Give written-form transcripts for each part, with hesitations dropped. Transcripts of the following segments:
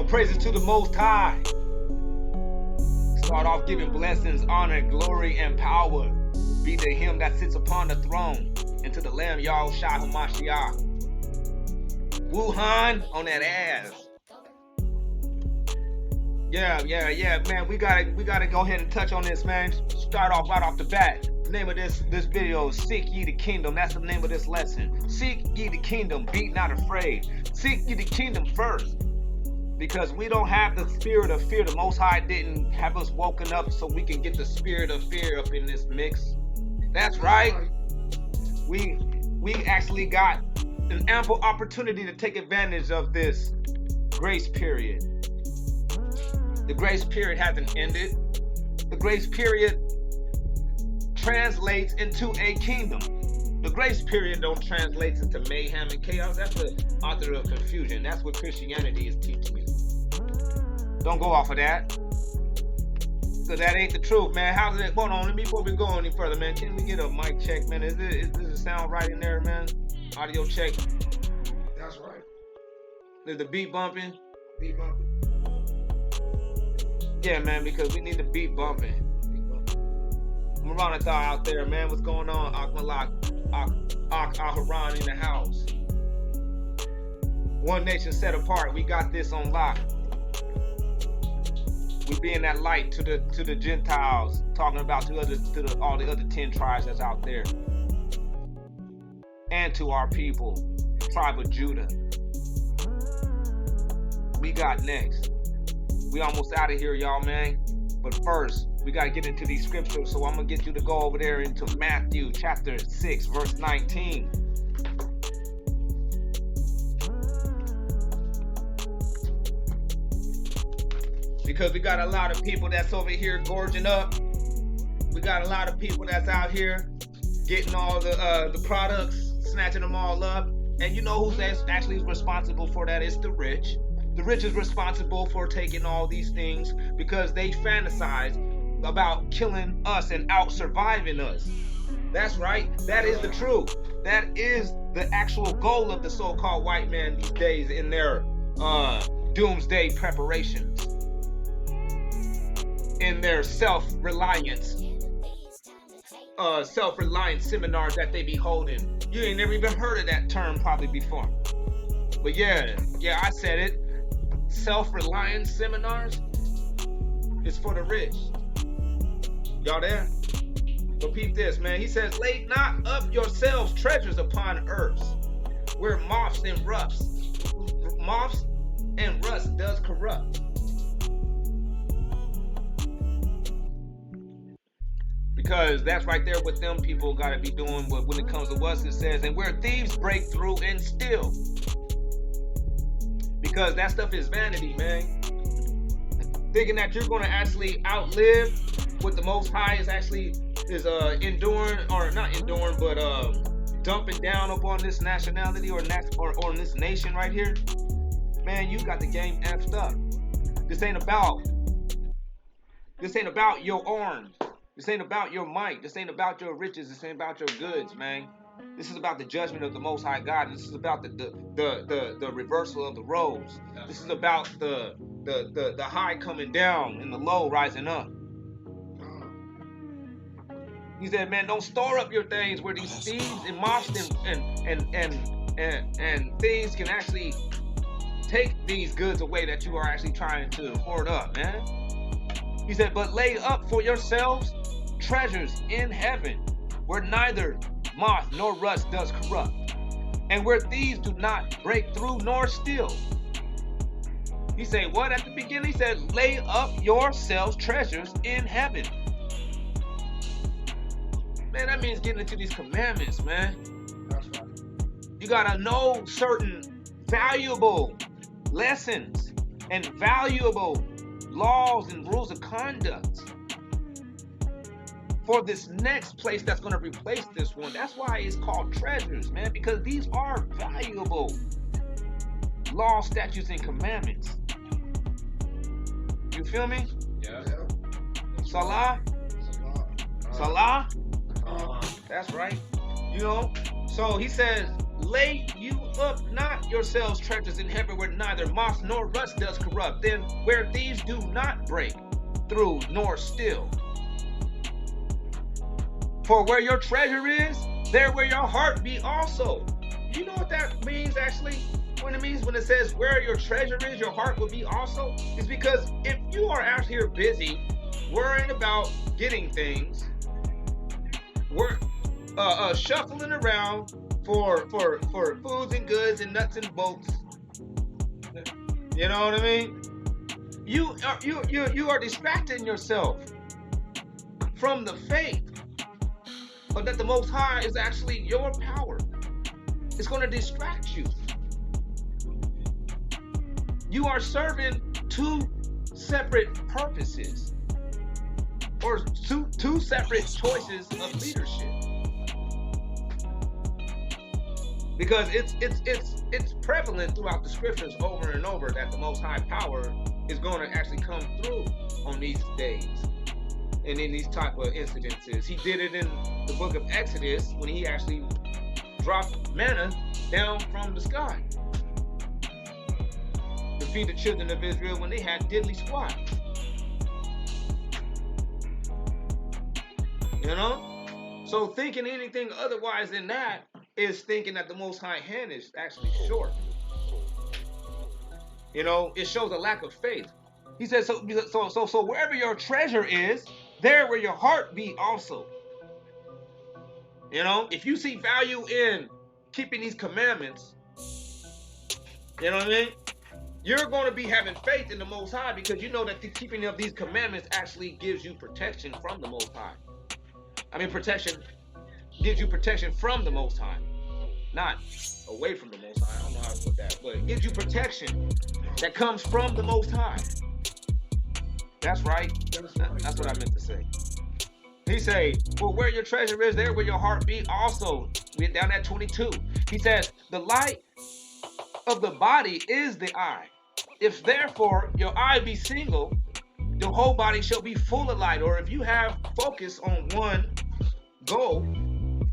All praises to the Most High. Start off giving blessings, honor, glory, and power be to Him that sits upon the throne, and to the Lamb, Yahushua HaMashiach. Wuhan on that ass. Yeah, man. We gotta go ahead and touch on this, man. Start off right off the bat. The name of this video is Seek Ye the Kingdom. That's the name of this lesson. Seek ye the kingdom, be not afraid. Seek ye the kingdom first. Because we don't have the spirit of fear. The Most High didn't have us woken up so we can get the spirit of fear up in this mix. That's right. We actually got an ample opportunity to take advantage of this grace period. The grace period hasn't ended. The grace period translates into a kingdom. The grace period don't translate into mayhem and chaos. That's the author of confusion. That's what Christianity is teaching you. Don't go off of that. Because that ain't the truth, man. How's it? Hold on, before we go any further, man, can we get a mic check, man? Does it sound right in there, man? Audio check. That's right. Is the beat bumping? Beat bumping. Yeah, man, because we need the beat bumping. Maranatha out there, man. What's going on? Akmalak, Aharon in the house. One nation set apart. We got this on lock. We being that light to the Gentiles, talking about all the other 10 tribes that's out there, and to our people, tribe of Judah. We got next. We almost out of here, y'all, man. But first, we got to get into these scriptures. So I'm going to get you to go over there into Matthew chapter 6, verse 19. Because we got a lot of people that's over here gorging up. We got a lot of people that's out here getting all the products, snatching them all up. And you know who's actually responsible for that? It's the rich. The rich is responsible for taking all these things because they fantasize about killing us and out-surviving us. That's right. That is the truth. That is the actual goal of the so-called white man these days in their doomsday preparations, in their self-reliant seminars that they be holding. You ain't never even heard of that term probably before. But yeah, I said it. Self-reliant seminars is for the rich. Y'all there? So peep this, man. He says, lay not up yourselves treasures upon earth, where moths and rust does corrupt. Because that's right there what them people gotta be doing. But when it comes to us, it says, and where thieves break through and steal. Because that stuff is vanity, man. Thinking that you're going to actually outlive what the Most High is enduring, or not enduring, but dumping down upon this nationality or on this nation right here. Man, you got the game effed up. This ain't about your arms. This ain't about your might. This ain't about your riches. This ain't about your goods, man. This is about the judgment of the Most High God. This is about the reversal of the roles. This is about the high coming down and the low rising up. He said, man, don't store up your things where these thieves and moths and things can actually take these goods away that you are actually trying to hoard up, man. He said, but lay up for yourselves treasures in heaven, where neither moth nor rust does corrupt, and where thieves do not break through nor steal. He said what at the beginning? He said, lay up yourselves treasures in heaven. Man, that means getting into these commandments, man. That's right. You gotta know certain valuable lessons and valuable laws and rules of conduct for this next place that's going to replace this one. That's why it's called treasures, man, because these are valuable law, statutes, and commandments. You feel me? Yeah. Salah? Salah? That's right. You know, so he says, lay you up not yourselves treasures in heaven, where neither moth nor rust does corrupt, then where thieves do not break through nor steal. For where your treasure is, there will your heart be also. You know what that means actually? When it says where your treasure is, your heart will be also, is because if you are out here busy worrying about getting things, shuffling around for foods and goods and nuts and bolts, you know what I mean? You are distracting yourself from the faith, but that the Most High is actually your power. It's going to distract you. You are serving two separate purposes, or two separate choices of leadership. Because it's prevalent throughout the scriptures over and over that the Most High power is going to actually come through on these days and in these type of incidences. He did it in the book of Exodus when he actually dropped manna down from the sky to feed the children of Israel when they had diddly squat. You know? So thinking anything otherwise than that is thinking that the Most High hand is actually short. You know, it shows a lack of faith. He says, so wherever your treasure is, there will your heart be also. You know, if you see value in keeping these commandments, you know what I mean? You're going to be having faith in the Most High, because you know that the keeping of these commandments actually gives you protection from the Most High. I mean, gives you protection from the Most High, not away from the Most High. I don't know how to put that, but it gives you protection that comes from the Most High. That's right. That's what I meant to say. He say, well, where your treasure is, there will your heart be also. We're down at 22. He says, the light of the body is the eye. If therefore your eye be single, your whole body shall be full of light. Or if you have focus on one goal,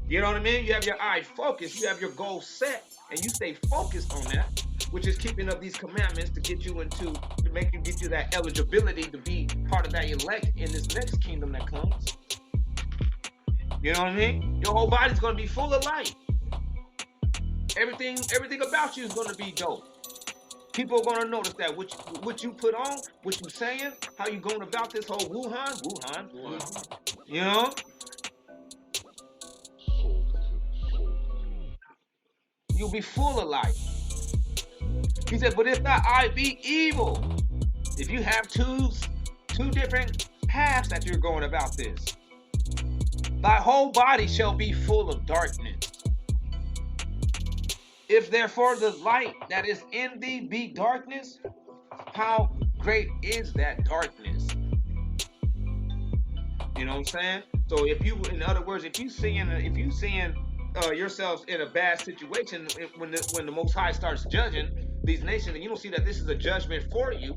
you know what I mean? You have your eye focused, you have your goal set, and you stay focused on that, which is keeping up these commandments to get you get you that eligibility to be part of that elect in this next kingdom that comes. You know what I mean? Your whole body's going to be full of light. Everything about you is going to be dope. People are going to notice that what you put on, what you saying, how you going about this whole Wuhan. You know? You'll be full of light. He said, but if thy eye be evil, if you have two different paths that you're going about this, thy whole body shall be full of darkness. If therefore the light that is in thee be darkness, how great is that darkness? You know what I'm saying? So in other words, if you seeing yourselves in a bad situation, when the Most High starts judging these nations, and you don't see that this is a judgment for you,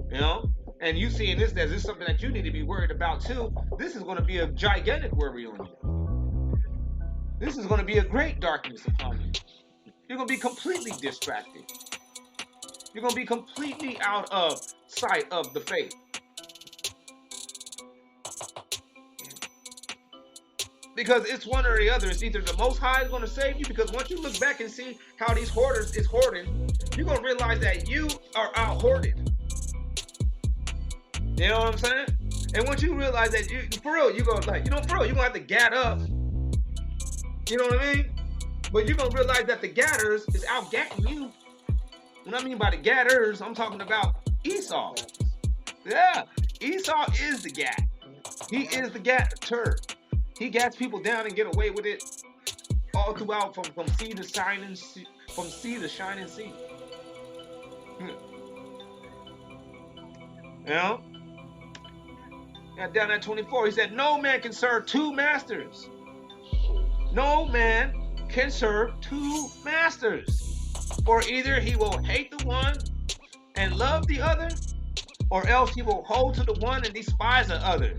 you know, and you seeing this as something that you need to be worried about too, this is going to be a gigantic worry on you. This is going to be a great darkness upon you. You're going to be completely distracted. You're going to be completely out of sight of the faith. Because it's one or the other. It's either the Most High is going to save you, because once you look back and see how these hoarders is hoarding, you're going to realize that you are out hoarded. You know what I'm saying? And once you realize that you're going to have to gat up. You know what I mean? But you're going to realize that the gatters is out gatting you. What I mean by the gatters, I'm talking about Esau. Yeah, Esau is the gat. He is the gatter. He gats people down and get away with it all throughout from sea to shining sea. You know? Yeah, down at 24, he said, no man can serve two masters. No man can serve two masters. For either he will hate the one and love the other, or else he will hold to the one and despise the other.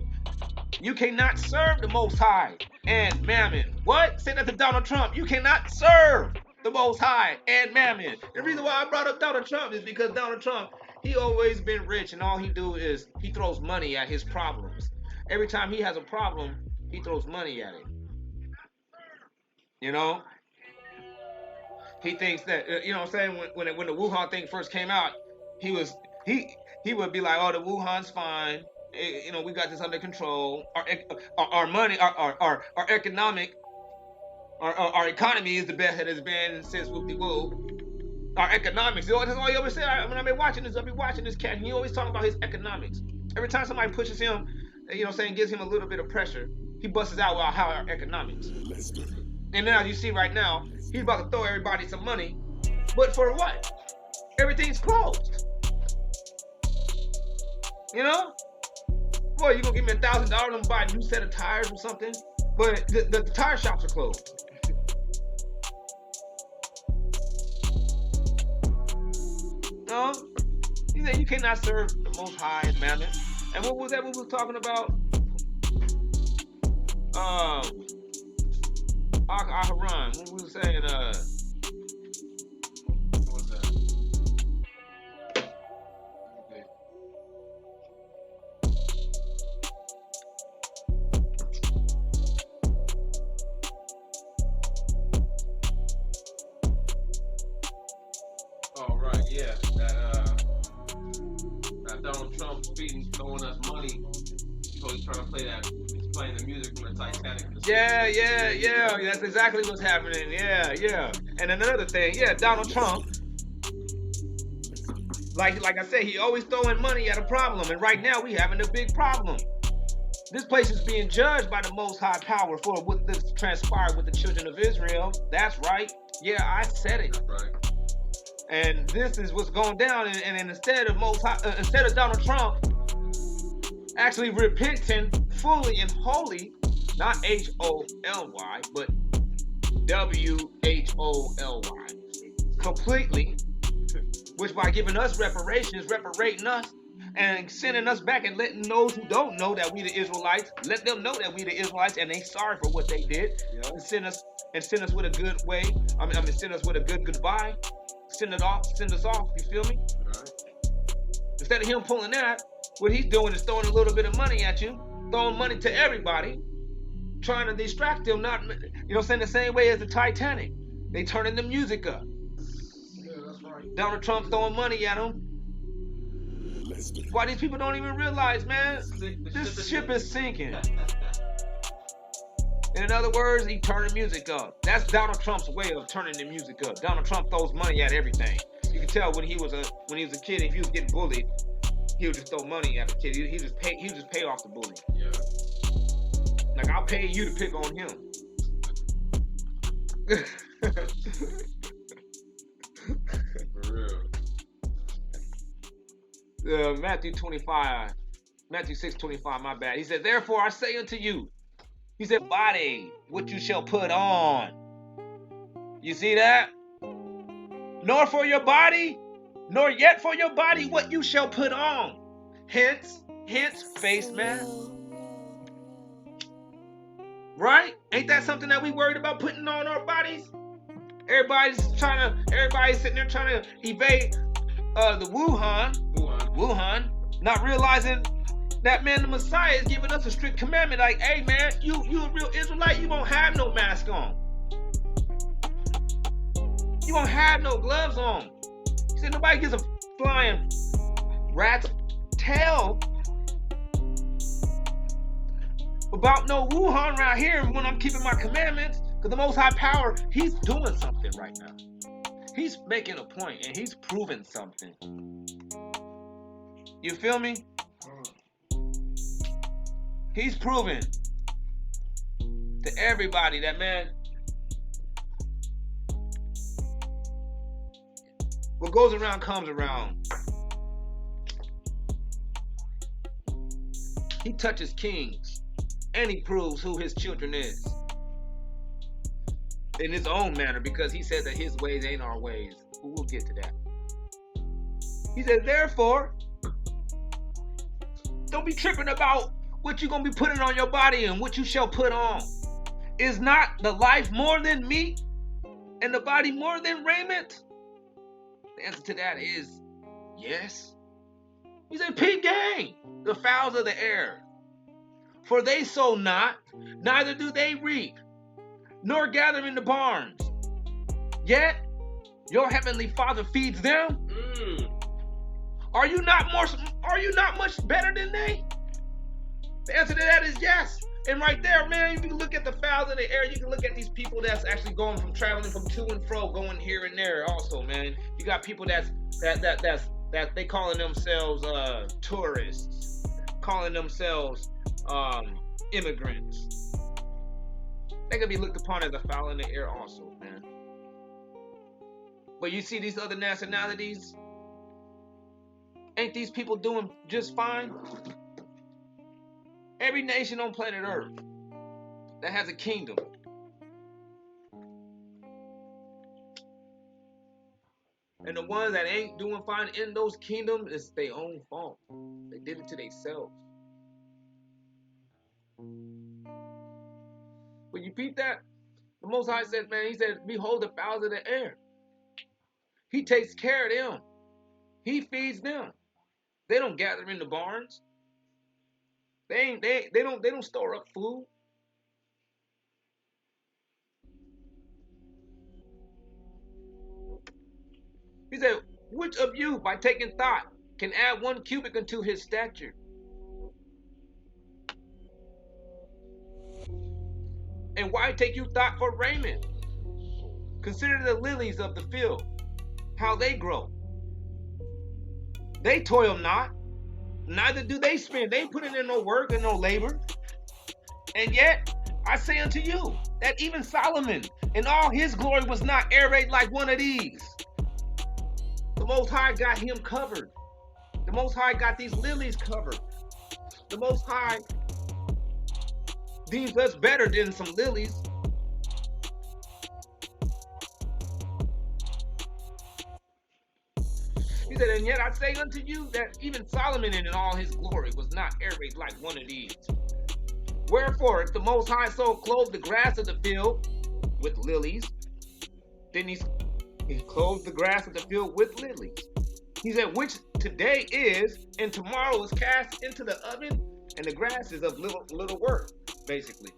You cannot serve the Most High and Mammon. What? Say that to Donald Trump. You cannot serve the Most High and Mammon. The reason why I brought up Donald Trump is because Donald Trump, he always been rich, and all he do is he throws money at his problems. Every time he has a problem, he throws money at it. You know, he thinks that you know what I'm saying. When the Wuhan thing first came out, he was he would be like, oh, the Wuhan's fine. You know, we got this under control. Our money, our economic, our economy is the best it has been since whoop de whoop. Our economics. That's all he always say. When I've been watching this, I've been watching this cat. He always talking about his economics. Every time somebody pushes him, you know, saying gives him a little bit of pressure, he busts out about how our economics. And now you see right now, he's about to throw everybody some money, but for what? Everything's closed. You know? Boy, you gonna give me $1,000? I'm gonna buy a new set of tires or something. But the tire shops are closed. No? He said you cannot serve the Most High and Mammon. And what was that we was talking about? Aharon. What we was saying? What was that? Okay. Oh, right, yeah. That Donald Trump speaking, throwing us money. So he's trying to play that. He's playing the music from the Titanic. Yeah. That's exactly what's happening. Yeah. And another thing, Donald Trump, like I said, he always throwing money at a problem, and right now we having a big problem. This place is being judged by the Most High Power for what this transpired with the children of Israel. That's right. Yeah, I said it. That's right. And this is what's going down. And instead of Donald Trump actually repenting fully and wholly, not H-O-L-Y, but W-H-O-L-Y, completely, which by giving us reparations, reparating us, and sending us back and letting those who don't know that we the Israelites, let them know that we the Israelites and they sorry for what they did, and send us with a good way. Send us with a good goodbye. Send us off. You feel me? Right. Instead of him pulling that, what he's doing is throwing a little bit of money at you, throwing money to everybody, trying to distract them. Not, you know, saying the same way as the Titanic. They turning the music up. Yeah, that's right. Donald Trump throwing money at them. Why these people don't even realize, man, this ship is sinking. In other words, he turned the music up. That's Donald Trump's way of turning the music up. Donald Trump throws money at everything. You can tell when he was a kid, if he was getting bullied, he would just throw money at the kid. He just pay off the bully. Yeah. Like, I'll pay you to pick on him. For real. Matthew 6:25, my bad. He said, therefore I say unto you, he said, body, what you shall put on. You see that? Nor for your body, nor yet for your body what you shall put on. Hence, face mask. Right? Ain't that something that we worried about putting on our bodies? Everybody's sitting there trying to evade the Wuhan, not realizing that, man, the Messiah is giving us a strict commandment. Like, hey, man, you a real Israelite, you won't have no mask on. You won't have no gloves on. He said nobody gives a flying rat's tail about no Wuhan right here when I'm keeping my commandments. Because the Most High Power, he's doing something right now. He's making a point and he's proving something. You feel me? He's proving to everybody that, man, what goes around comes around. He touches kings and he proves who his children is in his own manner, because he said that his ways ain't our ways. We'll get to that. He said, therefore, don't be tripping about what you gonna be putting on your body and what you shall put on. Is not the life more than meat and the body more than raiment? The answer to that is yes. He said, peep game, the fowls of the air. For they sow not, neither do they reap, nor gather in the barns. Yet your heavenly Father feeds them. Are you not much better than they? The answer to that is yes. And right there, man, you can look at the fowls of the air. You can look at these people that's actually traveling from to and fro, going here and there. Also, man, you got people that they calling themselves tourists, calling themselves immigrants. They could be looked upon as a fowl in the air, also, man. But you see these other nationalities. Ain't these people doing just fine? Every nation on planet Earth that has a kingdom. And the ones that ain't doing fine in those kingdoms, it's their own fault. They did it to themselves. When you peep that, the Most High said, man, he said, behold the fowls of the air. He takes care of them. He feeds them. They don't gather in the barns. They don't store up food. He said, which of you, by taking thought, can add 1 cubit unto his stature? And why take you thought for raiment? Consider the lilies of the field, how they grow. They toil not, neither do they spin. They ain't putting in no work and no labor. And yet, I say unto you, that even Solomon in all his glory was not arrayed like one of these. The Most High got him covered. The Most High got these lilies covered. The Most High deems us better than some lilies. He said, and yet I say unto you that even Solomon in all his glory was not arrayed like one of these. Wherefore, if the Most High so clothed the grass of the field with lilies, then he clothed the grass of the field with lilies. He said, which today is and tomorrow is cast into the oven, and the grass is of little work, basically.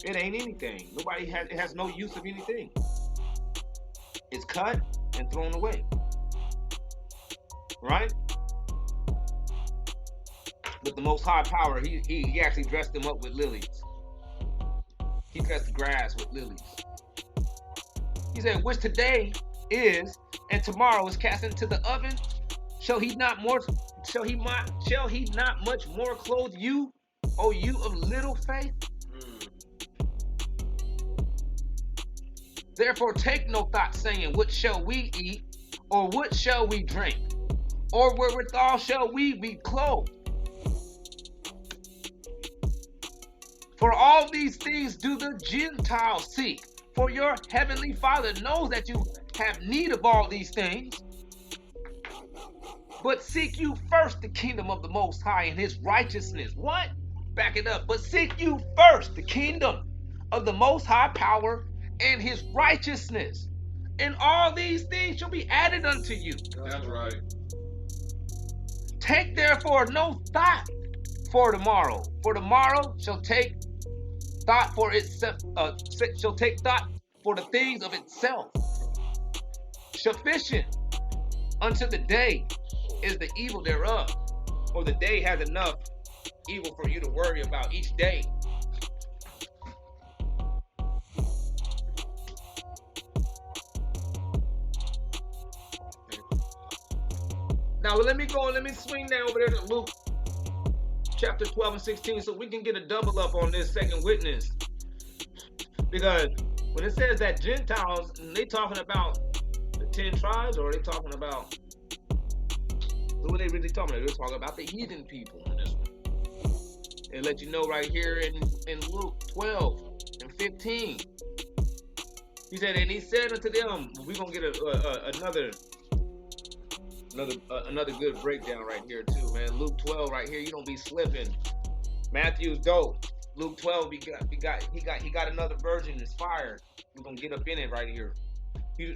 It ain't anything. It has no use of anything. It's cut and thrown away. Right? But the Most High power, he actually dressed them up with lilies. He dressed the grass with lilies. He said, which today is and tomorrow is cast into the oven. Shall he not much more clothe you, O you of little faith? Therefore take no thought, saying, what shall we eat, or what shall we drink, or wherewithal shall we be clothed? For all these things do the Gentiles seek. For your heavenly Father knows that you have need of all these things. But seek you first the kingdom of the Most High and his righteousness. What? Back it up. But seek you first the kingdom of the Most High power and his righteousness. And all these things shall be added unto you. That's right. Take therefore no thought for tomorrow. For tomorrow shall take thought for itself. Shall take thought for the things of itself. Sufficient unto the day is the evil thereof. Or the day has enough evil for you to worry about each day. Now let me swing down over there to Luke chapter 12 and 16 so we can get a double up on this second witness. Because when it says that Gentiles, they talking about the 10 tribes, or are they talking about, who are they really talking about? They're talking about the heathen people in this one. They let you know right here in Luke 12 and 15. He said, and he said unto them, we're going to get another good breakdown right here too, man. Luke 12 right here, you don't be slipping. Matthew's dope. Luke 12, he got another version. It's fire. We're gonna get up in it right here.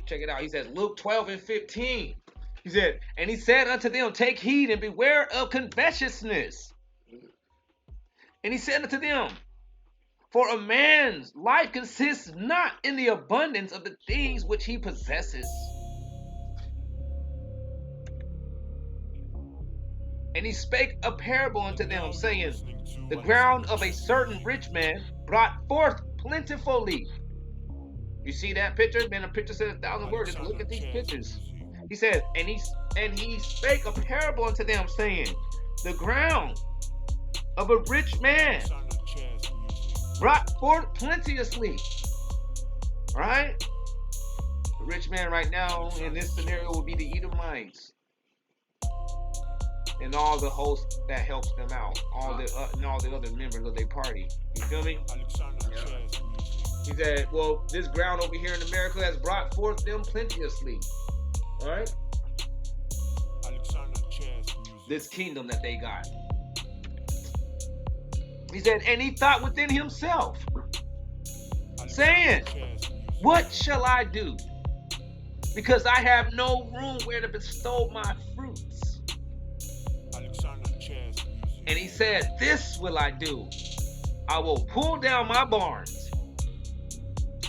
Check it out. He says Luke 12 and 15. He said, and he said unto them, take heed and beware of covetousness. And he said unto them, for a man's life consists not in the abundance of the things which he possesses. And he spake a parable unto them, saying, the ground of a certain rich man brought forth plentifully. You see that picture? Man, a picture says 1,000 words. Just look at these pictures. He says, and he spake a parable unto them, saying, the ground of a rich man brought forth plenteously. Right? The rich man right now in this scenario will be the Edomites. And all the hosts that helps them out, and all the other members of their party. You feel me? Yeah. He said, well, this ground over here in America has brought forth them plenteously. All right? This kingdom that they got. He said, and he thought within himself, saying, what shall I do? Because I have no room where to bestow my fruits. And he said, this will I do. I will pull down my barns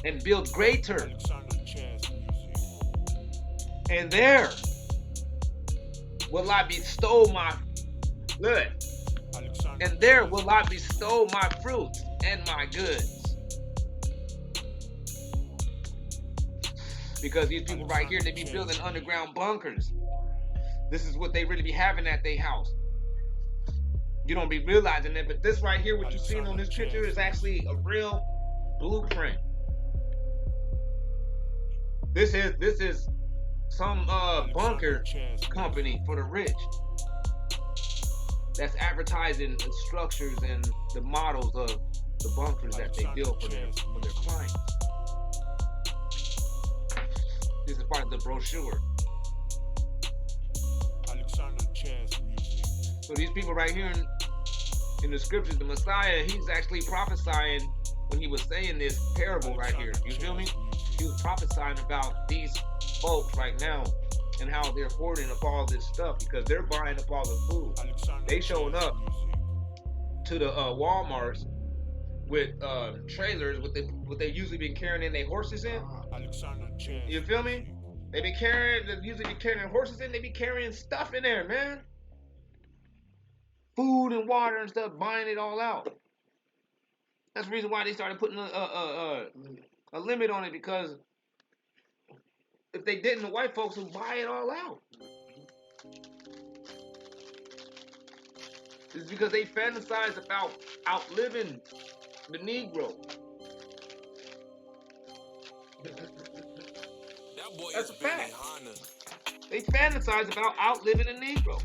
and build greater. And there will I bestow my good. And there will I bestow my fruits and my goods. Because these people right here, they be building underground bunkers. This is what they really be having at their house. You don't be realizing that, but this right here, what you're seeing on this picture is actually a real blueprint. This is some bunker company for the rich that's advertising the structures and the models of the bunkers that they build for their clients. This is part of the brochure. So these people right here in the scriptures, the Messiah, he's actually prophesying when he was saying this parable right here. You feel me? He was prophesying about these folks right now and how they're hoarding up all this stuff because they're buying up all the food. They showing up to the Walmarts with trailers, what they usually been carrying in their horses in. You feel me? They usually be carrying horses in. They be carrying stuff in there, man. Food and water and stuff, buying it all out. That's the reason why they started putting a limit on it, because if they didn't, the white folks would buy it all out. It's because they fantasize about outliving the Negro. That's a fact. They fantasize about outliving the Negro.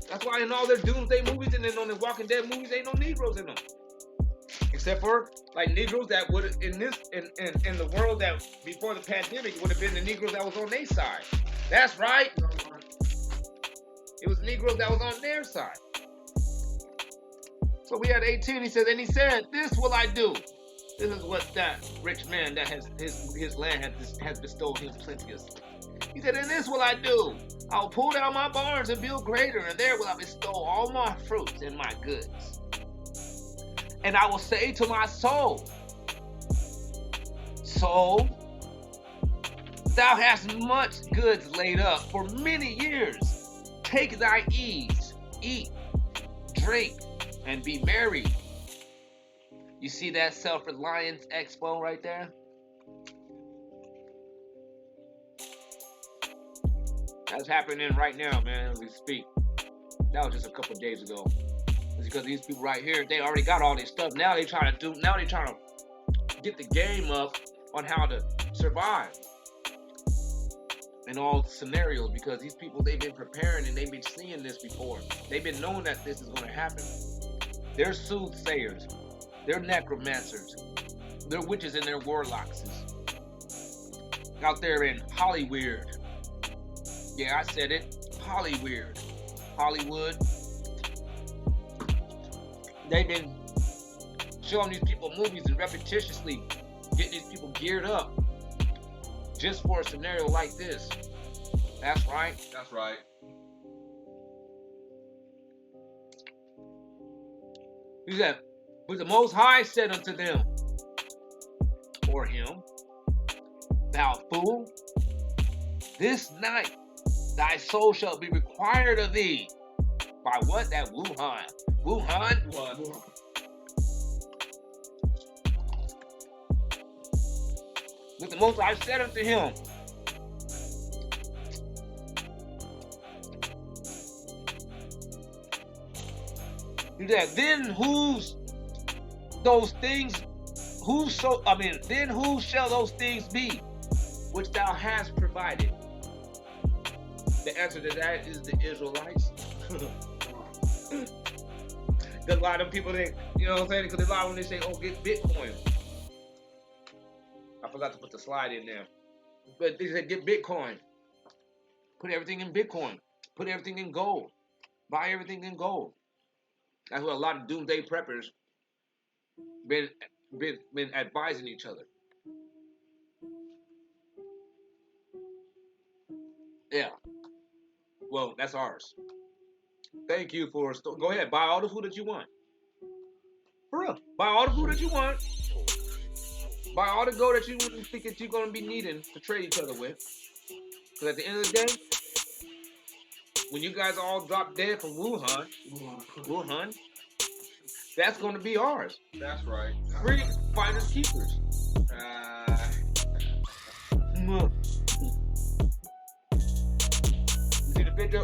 That's why in all their doomsday movies and then on the Walking Dead movies, ain't no Negroes in them. Except for like Negroes that would in the world that before the pandemic would have been the Negroes that was on their side. That's right. It was Negroes that was on their side. So we had 18. He says, and he said, this will I do. This is what that rich man that has his land has bestowed him plenteously. He said, and this will I do. I will pull down my barns and build greater, and there will I bestow all my fruits and my goods. And I will say to my soul, soul, thou hast much goods laid up for many years. Take thy ease, eat, drink, and be merry. You see that self-reliance expo right there? That's happening right now, man, as we speak. That was just a couple of days ago. It's because these people right here, they already got all this stuff. Now they're trying to get the game up on how to survive in all scenarios, because these people, they've been preparing and they've been seeing this before. They've been knowing that this is going to happen. They're soothsayers. They're necromancers. They're witches and they're warlocks. Out there in Hollywood. Yeah, I said it. Hollywood. they've been showing these people movies and repetitiously getting these people geared up just for a scenario like this. That's right. That's right. He said, but the Most High said unto them, or him, thou fool, this night thy soul shall be required of thee. By what? That Wuhan. Wuhan? What? But the Most High said unto him, he said, then whose those things, then who shall those things be which thou hast provided? The answer to that is the Israelites. Because a lot of them people, they, you know what I'm saying? Because a lot of them, they say, oh, get Bitcoin. I forgot to put the slide in there. But they said, get Bitcoin. Put everything in Bitcoin. Put everything in gold. Buy everything in gold. That's what a lot of doomsday preppers been advising each other. Yeah. Well, that's ours. Thank you for... Go ahead. Buy all the food that you want. For real. Buy all the food that you want. Buy all the gold that you think that you're going to be needing to trade each other with. Because at the end of the day, when you guys all drop dead from Wuhan, that's going to be ours. That's right. Free finders keepers. You see the picture?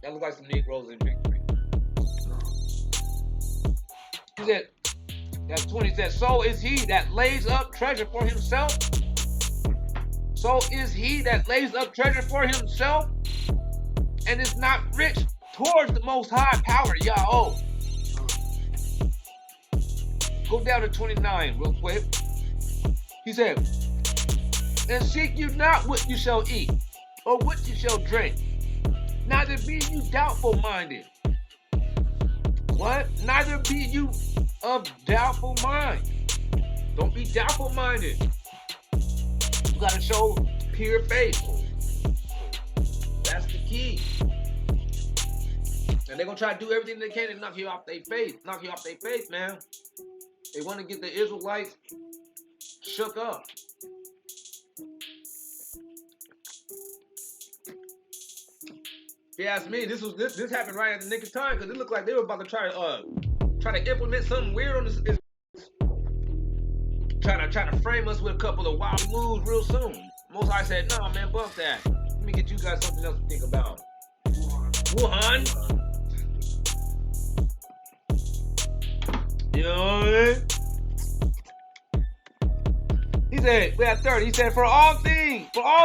That looks like some Negroes in victory. He said, that's 20 says, so is he that lays up treasure for himself. So is he that lays up treasure for himself and is not rich towards the Most High power, Yahweh. Go down to 29 real quick. He said, and seek you not what you shall eat or what you shall drink, neither be you doubtful minded. What? Neither be you of doubtful mind. Don't be doubtful minded. You gotta show pure faith. That's the key. And they're gonna try to do everything they can to knock you off their faith. Knock you off their faith, man. They want to get the Israelites shook up. If you ask me, this happened right at the nick of time because it looked like they were about to try to implement something weird on this. Trying to frame us with a couple of wild moves real soon. Most High said, "Nah, man, bump that. Let me get you guys something else to think about." Wuhan. You know what I mean? He said, we have 30. He said, for all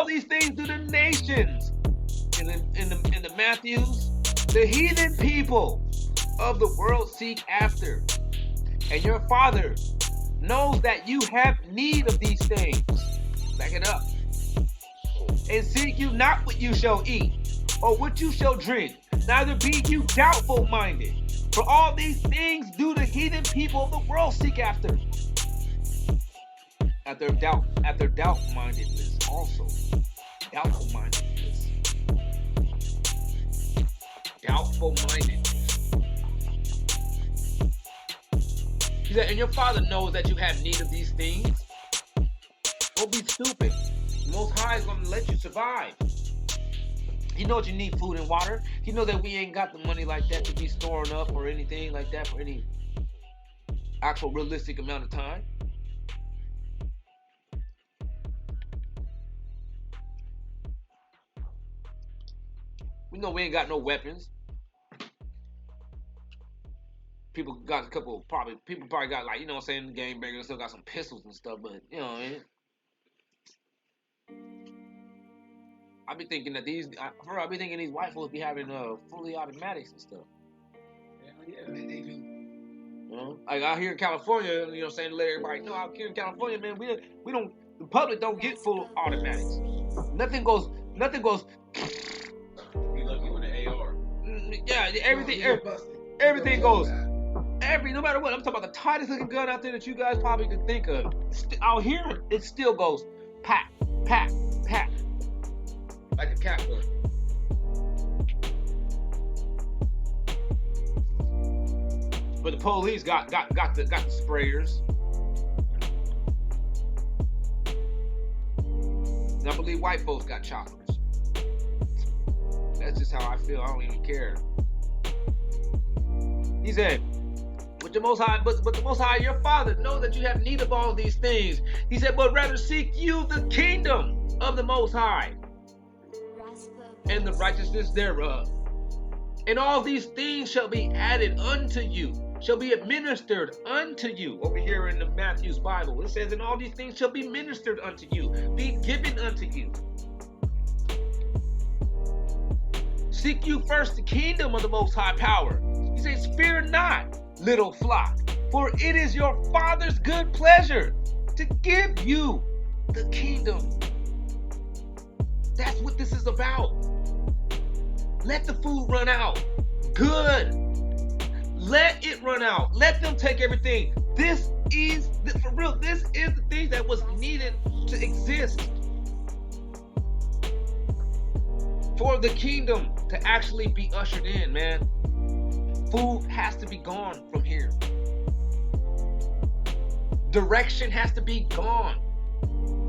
these things do the nations. In the Matthews, the heathen people of the world seek after. And your Father knows that you have need of these things. Back it up. And seek you not what you shall eat, or what you shall drink, neither be you doubtful minded. For all these things do the heathen people of the world seek after. After doubt mindedness also. Doubtful mindedness. Doubtful mindedness. He said, and your Father knows that you have need of these things. Don't be stupid. The Most High is going to let you survive. He knows you need food and water. He knows that we ain't got the money like that to be storing up or anything like that for any actual realistic amount of time. We know we ain't got no weapons. People got a couple, people probably got, like, you know what I'm saying, game bangers still got some pistols and stuff, but you know what I mean? I be thinking that these white folks be having fully automatics and stuff. Yeah, man, they do. You know, like out here in California, you know what I'm saying, to let everybody know, out here in California, man, we don't, the public don't get full automatics. Nothing goes. Be lucky when the Yeah, everything, everything goes. No matter what, I'm talking about the tightest looking gun out there that you guys probably could think of. Out here, it still goes pack, pack, pack, like a cat would. But the police got the sprayers. And I believe white folks got choppers. That's just how I feel. I don't even care. He said, but the Most High, your Father, know that you have need of all these things. He said, but rather seek you the kingdom of the Most High and the righteousness thereof. And all these things shall be added unto you, shall be administered unto you. Over here in the Matthew's Bible, it says, and all these things shall be ministered unto you, be given unto you. Seek you first the kingdom of the Most High power. He says, fear not, little flock, for it is your Father's good pleasure to give you the kingdom. That's what this is about. Let the food run out. Good. Let it run out. Let them take everything. For real, this is the thing that was needed to exist for the kingdom to actually be ushered in, man. Food has to be gone from here. Direction has to be gone.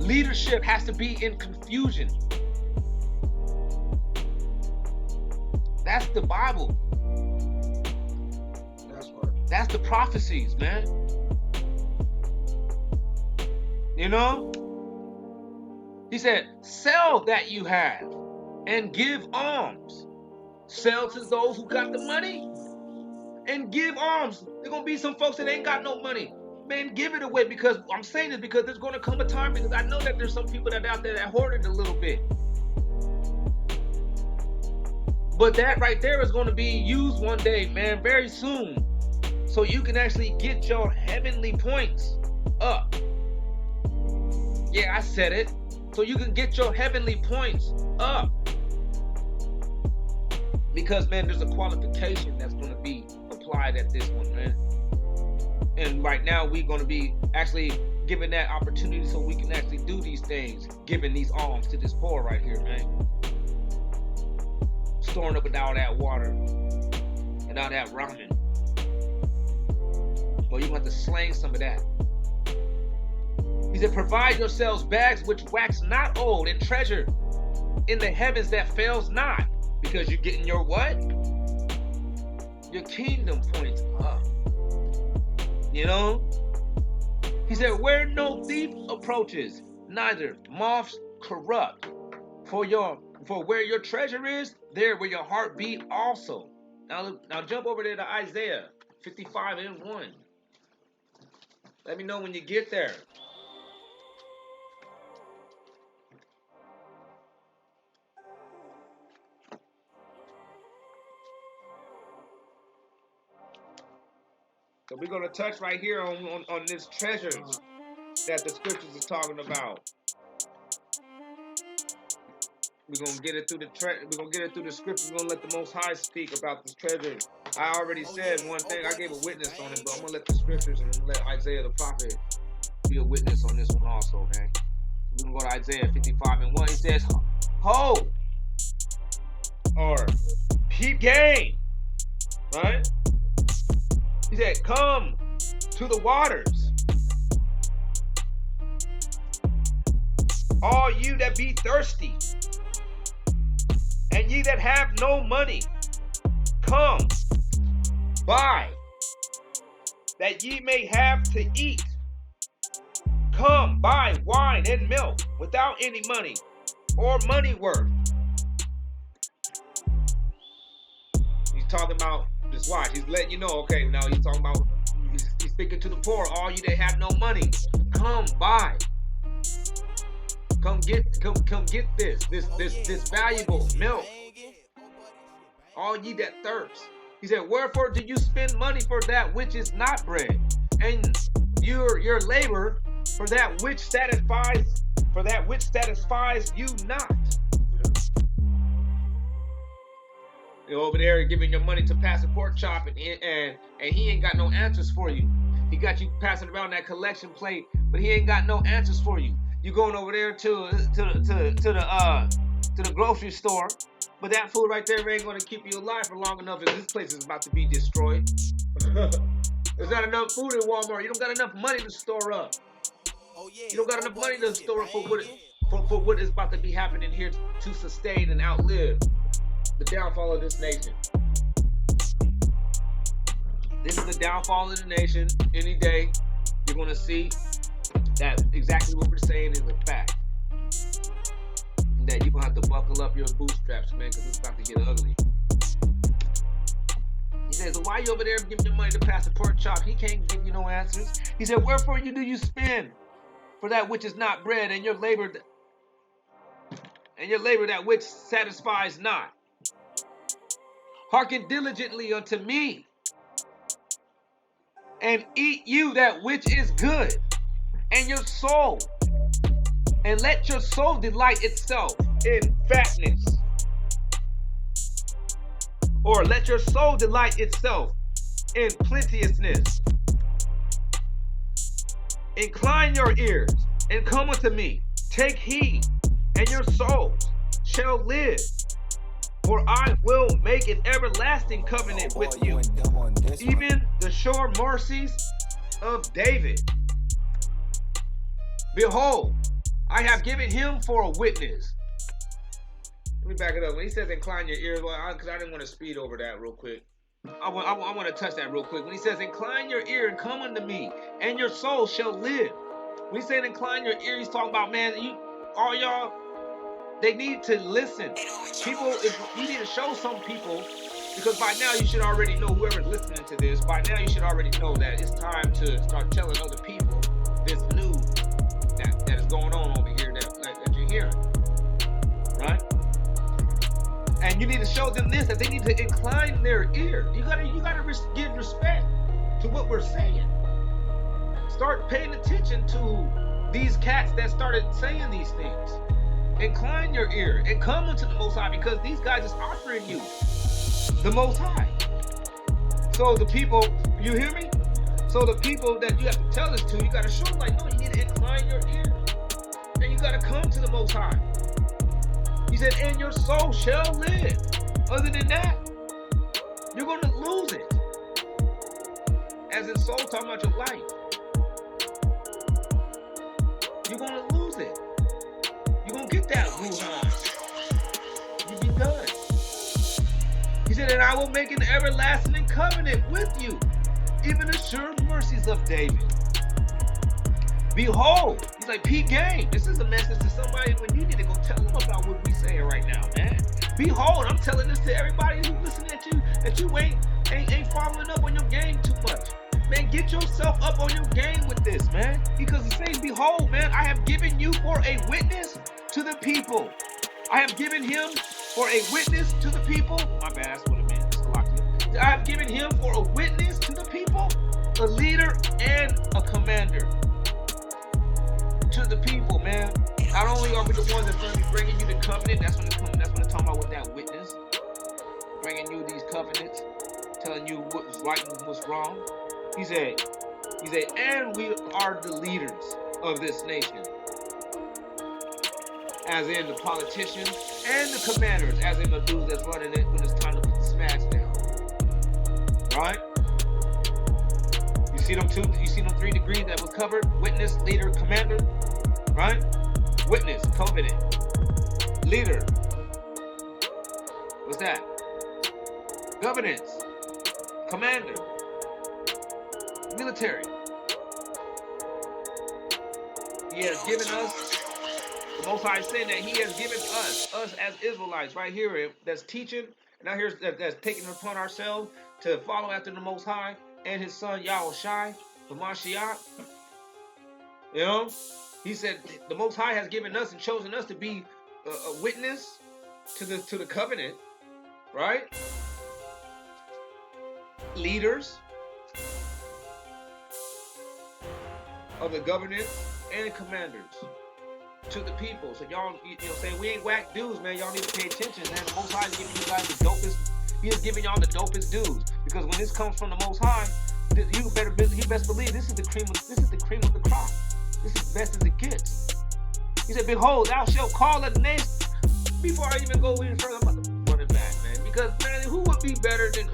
Leadership has to be in confusion. That's the Bible. That's the prophecies, man. You know? He said, sell that you have and give alms. Sell to those who got the money and give alms. There's going to be some folks that ain't got no money. Man, give it away, because I'm saying this because there's going to come a time, because I know that there's some people that out there that hoarded a little bit. But that right there is going to be used one day, man, very soon. So you can actually get your heavenly points up. Yeah, I said it. So you can get your heavenly points up. Because, man, there's a qualification that's going to be applied at this one, man. And right now, we're going to be actually given that opportunity so we can actually do these things, giving these alms to this poor right here, man. Storing up with all that water and all that ramen. Well, you're going to have to slang some of that. He said, provide yourselves bags which wax not old, and treasure in the heavens that fails not. Because you're getting your what? Your kingdom points up. You know? He said, where no thief approaches, neither moths corrupt. For where your treasure is, there will your heart be also. Now jump over there to Isaiah 55:1. Let me know when you get there. So we're going to touch right here on this treasure that the scriptures is talking about. We're going to get it through the scriptures. We're going to let the Most High speak about this treasure. I already said one thing. I gave a witness on it, but I'm going to let the scriptures and let Isaiah the prophet be a witness on this one also, man. We're going to go to Isaiah 55:1. He says, ho, or peep game, right? He said, come to the waters, all you that be thirsty, and ye that have no money, come, buy, that ye may have to eat. Come, buy wine and milk without any money or money worth. He's talking about, just watch, he's letting you know, okay, now he's talking about, he's speaking to the poor, all you that have no money, come buy. Come get this valuable milk. All ye that thirst. He said, wherefore do you spend money for that which is not bread, and your labor for that which satisfies you not? You're over there giving your money to Pastor Pork Chop, and he ain't got no answers for you. He got you passing around that collection plate, but he ain't got no answers for you. You going over there to the grocery store, but that food right there ain't gonna keep you alive for long enough if this place is about to be destroyed. There's not enough food in Walmart. You don't got enough money to store up. You don't got enough money to store up for what is about to be happening here to sustain and outlive the downfall of this nation. This is the downfall of the nation. Any day, you're going to see that exactly what we're saying is a fact. That you're going to have to buckle up your bootstraps, man, because it's about to get ugly. He says, so why you over there giving your money to Pastor Pork Chop? He can't give you no answers. He said, wherefore do you spend for that which is not bread, and your labor that which satisfies not? Hearken diligently unto me, and eat you that which is good, and your soul, and let your soul delight itself in fatness. Or let your soul delight itself in plenteousness. Incline your ears and come unto me. Take heed, and your souls shall live. For I will make an everlasting covenant with you, even the sure mercies of David. Behold, I have given him for a witness. Let me back it up. When he says incline your ears, well, because I didn't want to speed over that real quick. I want to touch that real quick. When he says incline your ear and come unto me, and your soul shall live. When he said incline your ear, he's talking about, man, all y'all, they need to listen. People, you need to show some people, because by now you should already know, whoever's listening to this, by now you should already know that it's time to start telling other people this news that is going on over here that you're hearing. Right? And you need to show them this, that they need to incline their ear. You gotta give respect to what we're saying. Start paying attention to these cats that started saying these things. Incline your ear and come unto the Most High, because these guys is offering you the Most High. So the people, you hear me? So the people that you have to tell this to, you gotta show them, like, no, you need to incline your ear. And you gotta come to the Most High. He said, and your soul shall live. Other than that, you're going to lose it. As in soul, talking about your life. You're going to lose it. You're going to get that Wuhan. You'll be done. He said, and I will make an everlasting covenant with you, even the sure mercies of David. Behold, he's like, Pete Game, this is a message to somebody when you need to go tell them about what we saying right now, man. Behold, I'm telling this to everybody who's listening at you, that you ain't following up on your game too much. Man, get yourself up on your game with this, man. Because it's saying, behold, man, I have given you for a witness to the people. I have given him for a witness to the people. My bad, that's what it meant. It's locked in. I have given him for a witness to the people, a leader and a commander. To the people, man. Not only are we the ones that's going to be bringing you the covenant, that's when it's talking about with that witness, bringing you these covenants, telling you what's right and what's wrong. He said, and we are the leaders of this nation, as in the politicians, and the commanders, as in the dudes that's running it when it's time to put the smash down. Right? You see them three degrees that was covered? Witness, leader, commander. Right? Witness, covenant. Leader. What's that? Governance. Commander. Military. He has given us, the Most High saying that he has given us as Israelites right here that's teaching, and out here that's taking it upon ourselves to follow after the Most High and his son Yahushai, the Mashiach. You know? He said the Most High has given us and chosen us to be a witness to the covenant, right? Leaders of the governance and commanders to the people. So y'all, saying we ain't whack dudes, man. Y'all need to pay attention, man. The Most High is giving you guys the dopest He is giving y'all the dopest dudes. Because when this comes from the Most High, you best believe this is the cream of the crop. This is best as it gets. He said, behold, thou shalt call a nation. Before I even go any further, I'm about to run it back, man. Because, man, who else would be better than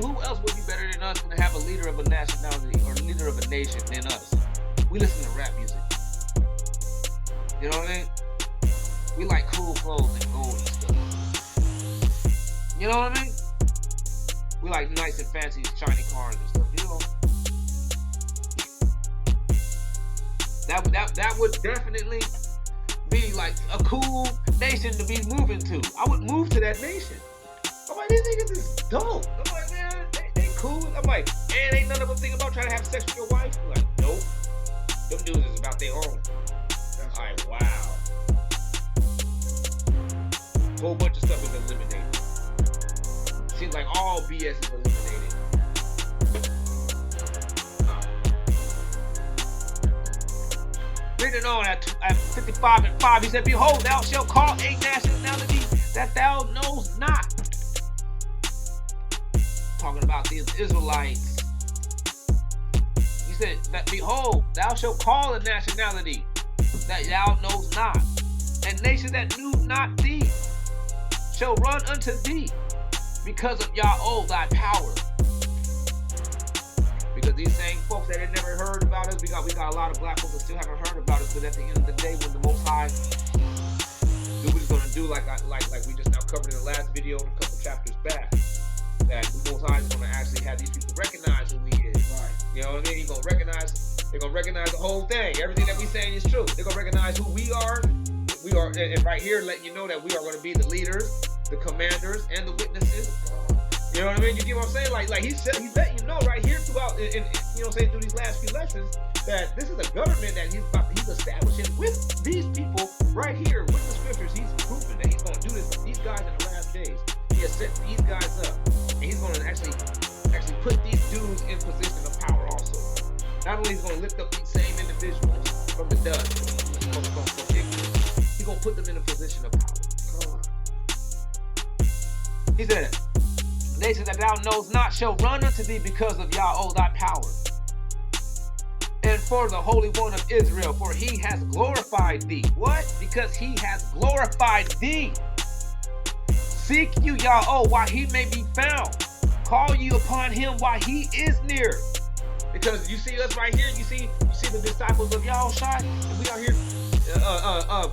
us to have a leader of a nationality or leader of a nation than us? We listen to rap music. You know what I mean? We like cool clothes and gold and stuff. You know what I mean? We like nice and fancy shiny cars and stuff, you know? That would definitely be like a cool nation to be moving to. I would move to that nation. I'm like, these niggas is dope. I'm like, man, they cool. I'm like, and ain't none of them thinking about trying to have sex with your wife? I'm like, nope. Them dudes is about their own. That's like, wow. Whole bunch of stuff is eliminated. Seems like all BS is eliminated. Reading on at 55 and 5, he said, behold, thou shalt call a nationality that thou knowest not. Talking about these Israelites. He said that, behold, thou shalt call a nationality that thou knowest not, and nation that knew not thee shall run unto thee because of Yahweh thy power. Because these same folks that had never heard about us, we got a lot of black folks that still haven't heard about us. But at the end of the day, when the Most High do what He's gonna do, like we just now covered in the last video and a couple chapters back, that the Most High is gonna actually have these people recognize who He is. Right. You know what I mean? They're gonna recognize the whole thing. Everything that we saying is true. They're gonna recognize who we are. We are, and right here, letting you know that we are gonna be the leaders, the commanders, and the witnesses. You know what I mean? You get what I'm saying? Like he's letting you know right here throughout, and you know what I'm saying, through these last few lessons, that this is a government that he's establishing with these people right here with the scriptures. He's proving that he's going to do this with these guys in the last days. He has set these guys up, and he's going to actually put these dudes in position of power also. Not only is he going to lift up these same individuals from the dust, from ignorance, he's going to put them in a position of power. Come on. He said, nation that thou knowest not shall run unto thee because of Yahweh thy power. And for the Holy One of Israel, for he has glorified thee. What? Because he has glorified thee. Seek you Yahweh while he may be found. Call you upon him while he is near. Because you see us right here, you see the disciples of Yahushua, and we are here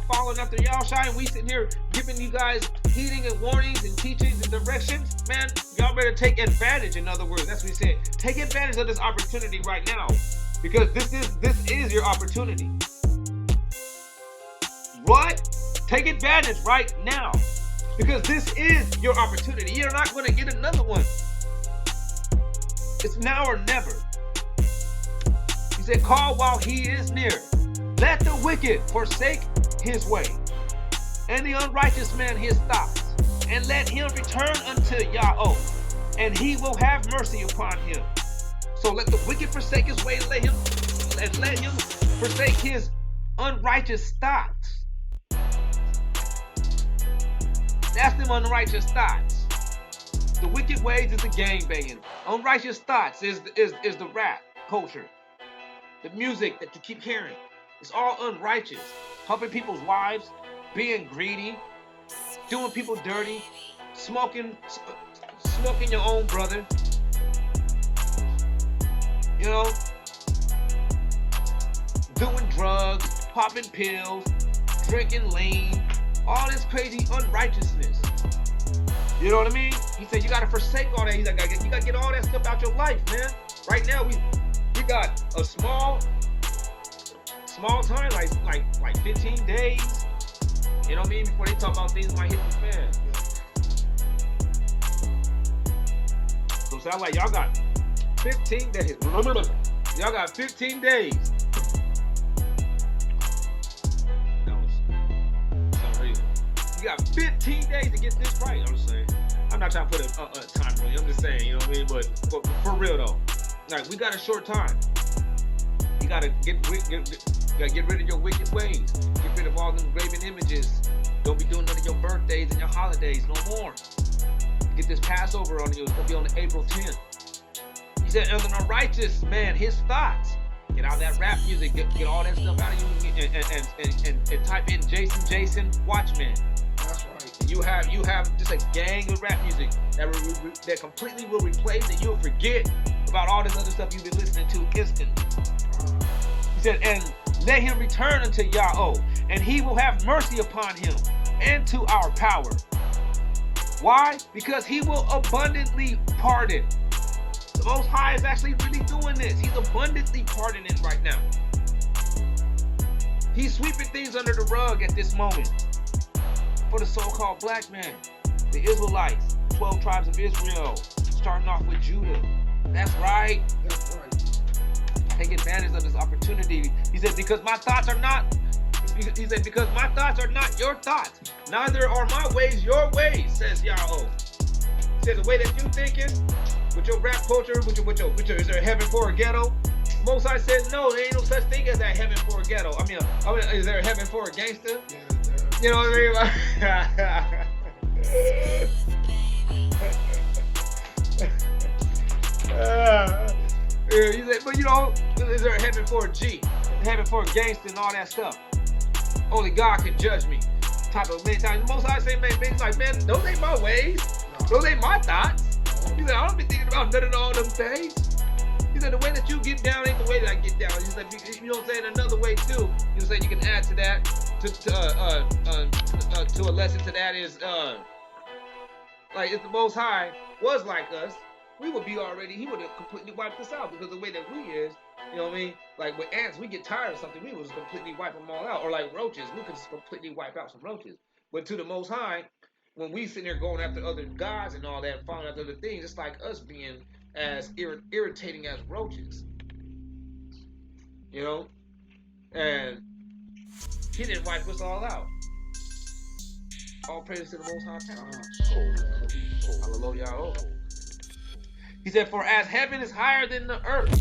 following after Yahushua, and we sitting here giving you guys heeding and warnings and teachings and directions. Man, y'all better take advantage. In other words, that's what he said. Take advantage of this opportunity right now, because this is your opportunity. What? Take advantage right now, because this is your opportunity. You're not going to get another one. It's now or never. He said, call while he is near. Let the wicked forsake his way, and the unrighteous man his thoughts, and let him return unto Yahweh, and he will have mercy upon him. So let the wicked forsake his way, and let him forsake his unrighteous thoughts. That's them unrighteous thoughts. The wicked ways is the gang banging. Unrighteous thoughts is the rap culture. The music that you keep hearing. It's all unrighteous. Helping people's wives, being greedy, doing people dirty, smoking your own brother. You know? Doing drugs, popping pills, drinking lean, all this crazy unrighteousness. You know what I mean? He said you gotta forsake all that. He's like, you gotta get all that stuff out your life, man. Right now we got a small time, like 15 days. You know what I mean? Before they talk about things might hit the fan. So it sounds like y'all got 15 days. Y'all got 15 days. That was some reason. You got 15 days to get this right. I'm just saying. I'm not trying to put a time really. I'm just saying, you know what I mean? But for real though, like we got a short time. You gotta get rid of your wicked ways. Get rid of all them graven images. Don't be doing none of your birthdays and your holidays no more. get this Passover on you. It's gonna be on April 10th. He said, and the righteous man, his thoughts. Get out that rap music, get all that stuff out of you, and type in Jason Watchman. That's right. You have just a gang of rap music that completely will replace, and you'll forget about all this other stuff you've been listening to instantly. He said, and let him return unto Yahweh, and he will have mercy upon him and to our power. Why? Because he will abundantly pardon. The Most High is actually really doing this. He's abundantly pardoning right now. He's sweeping things under the rug at this moment for the so-called black man, the Israelites, 12 tribes of Israel, starting off with Judah. That's right. That's right. Take advantage of this opportunity. He said, because my thoughts are not your thoughts. Neither are my ways your ways, says Yahweh. He said, the way that you thinking, with your rap culture, with your is there a heaven for a ghetto? Most High said, no, there ain't no such thing as that heaven for a ghetto. I mean, is there a heaven for a gangster? Yeah, You know what I mean? He said, but you know, is there a heaven for a G? A heaven for a gangster and all that stuff? Only God can judge me. Type of many times. Most I say, man, it's like, man, those ain't my ways. Those ain't my thoughts. He said, I don't be thinking about none of all them things. He said, the way that you get down ain't the way that I get down. He said, you know what I'm saying? Another way too. You say you can add to that, to a lesson to that is, like if the Most High was like us, we would be already. He would have completely wiped us out because the way that we is, you know what I mean? Like with ants, we get tired of something, we would just completely wipe them all out. Or like roaches, we could just completely wipe out some roaches. But to the Most High, when we sitting there going after other gods and all that, and following after other things, it's like us being as irritating as roaches. You know? And he didn't wipe us all out. All praise to the Most High Power. Hallelujah. He said, for as heaven is higher than the earth,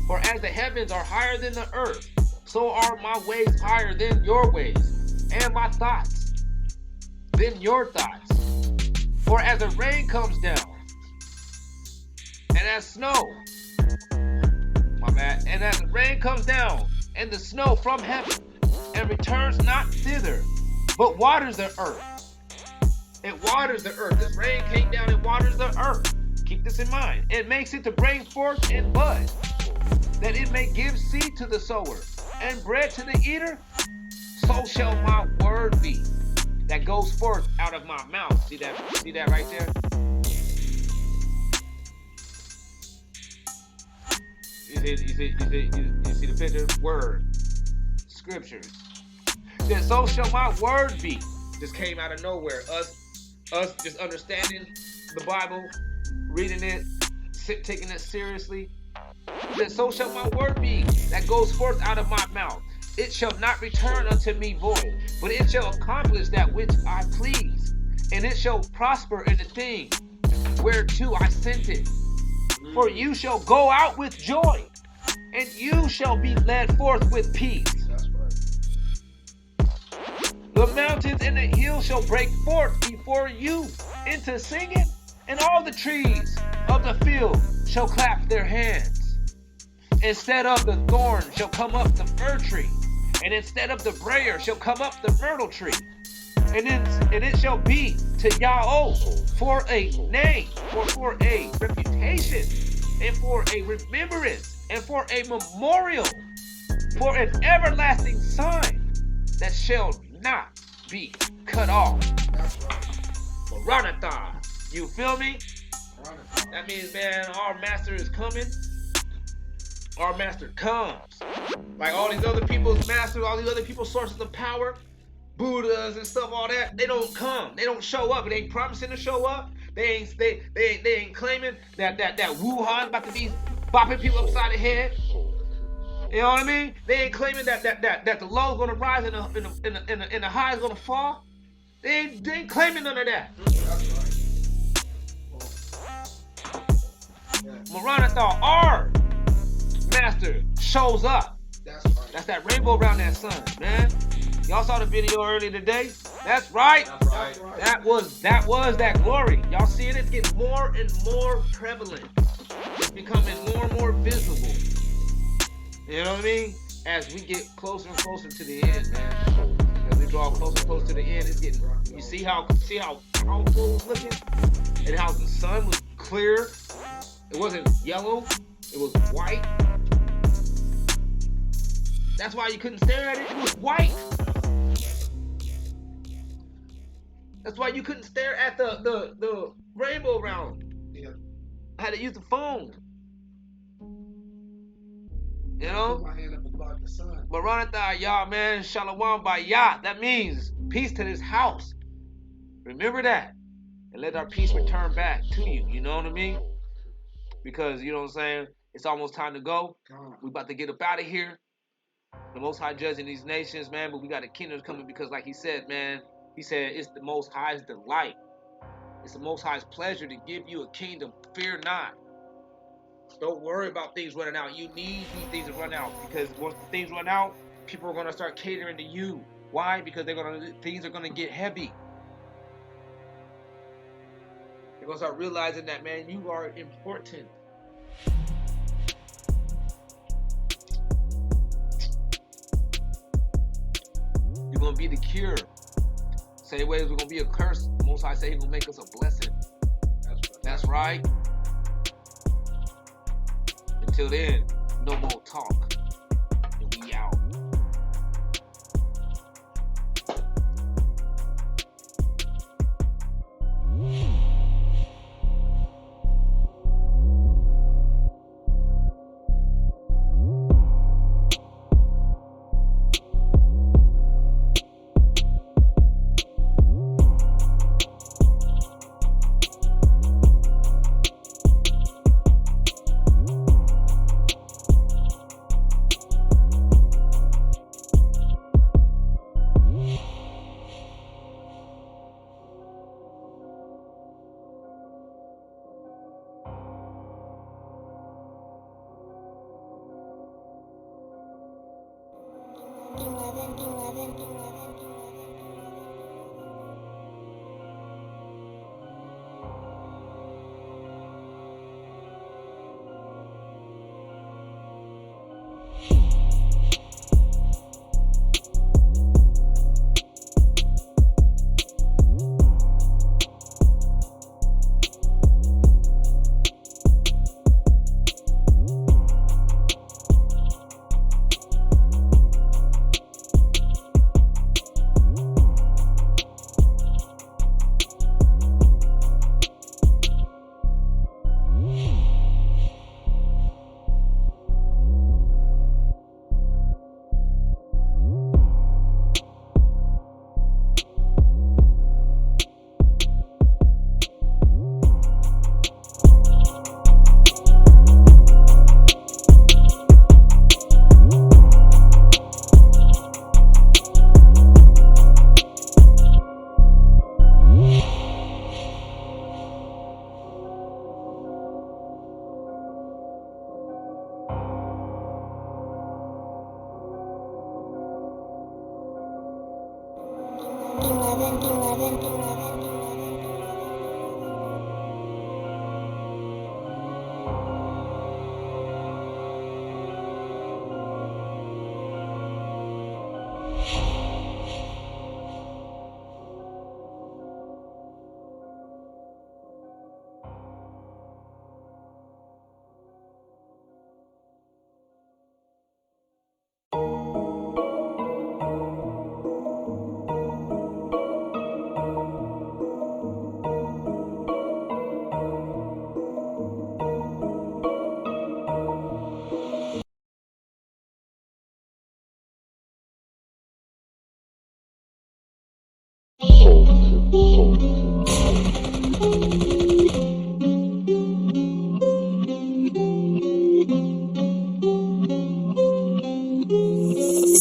for as the heavens are higher than the earth, so are my ways higher than your ways, and my thoughts than your thoughts. For as the rain comes down, and as snow, and as the rain comes down, and the snow from heaven, and returns not thither, but waters the earth. It waters the earth. This rain came down and waters the earth. Keep this in mind. It makes it to bring forth and bud, that it may give seed to the sower and bread to the eater. So shall my word be that goes forth out of my mouth. See that? See that right there? You see the picture? Word. Scriptures. Then so shall my word be. Just came out of nowhere. Us just understanding the Bible, reading it, taking it seriously. Then so shall my word be that goes forth out of my mouth. It shall not return unto me void, but it shall accomplish that which I please, and it shall prosper in the thing whereto I sent it. For you shall go out with joy, and you shall be led forth with peace. That's right. The mountains and the hills shall break forth before you into singing, and all the trees of the field shall clap their hands. Instead of the thorn shall come up the fir tree, and instead of the briar shall come up the myrtle tree. And it shall be to Yahweh for a name, or for a reputation, and for a remembrance, and for a memorial, for an everlasting sign that shall not be cut off. That's right. Maranatha. You feel me? Maranatha. That means, man, our master is coming. Our master comes. Like all these other people's masters, all these other people's sources of power, Buddhas and stuff, all that, they don't come. They don't show up. They ain't promising to show up. They ain't claiming that Wuhan's about to be bopping people upside the head. You know what I mean? They ain't claiming that the low's gonna rise and the high's gonna fall. They ain't claiming none of that. That's right. Maranatha, our master shows up. That's right. That's that rainbow around that sun, man. Y'all saw the video earlier today. That's right. That's right. That was that glory. Y'all see it? It's getting more and more prevalent. It's becoming more and more visible. You know what I mean? As we get closer and closer to the end, man. As we draw closer and closer to the end, it's getting. You see how powerful it's looking, and how the sun was clear. It wasn't yellow. It was white. That's why you couldn't stare at it. It was white. That's why you couldn't stare at the rainbow around. Yeah. I had to use the phone. You know? Put my hand up and block the sun. Maranatha, Yah, man. Shalom by Yah. That means peace to this house. Remember that. And let our peace return back to you. You know what I mean? Because, you know what I'm saying? It's almost time to go. We about to get up out of here. The Most High judging these nations, man. But we got a kingdom coming because, like he said, man, he said it's the Most High's delight. It's the Most High's pleasure to give you a kingdom. Fear not. Don't worry about things running out. You need these things to run out, because once the things run out, people are gonna start catering to you. Why? Because things are gonna get heavy. They're gonna start realizing that, man, you are important. You're gonna be the cure. Same way as we're gonna be a curse. The Most High say He's gonna make us a blessing. That's right. Until then, no more talk. And we out.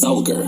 Soldier.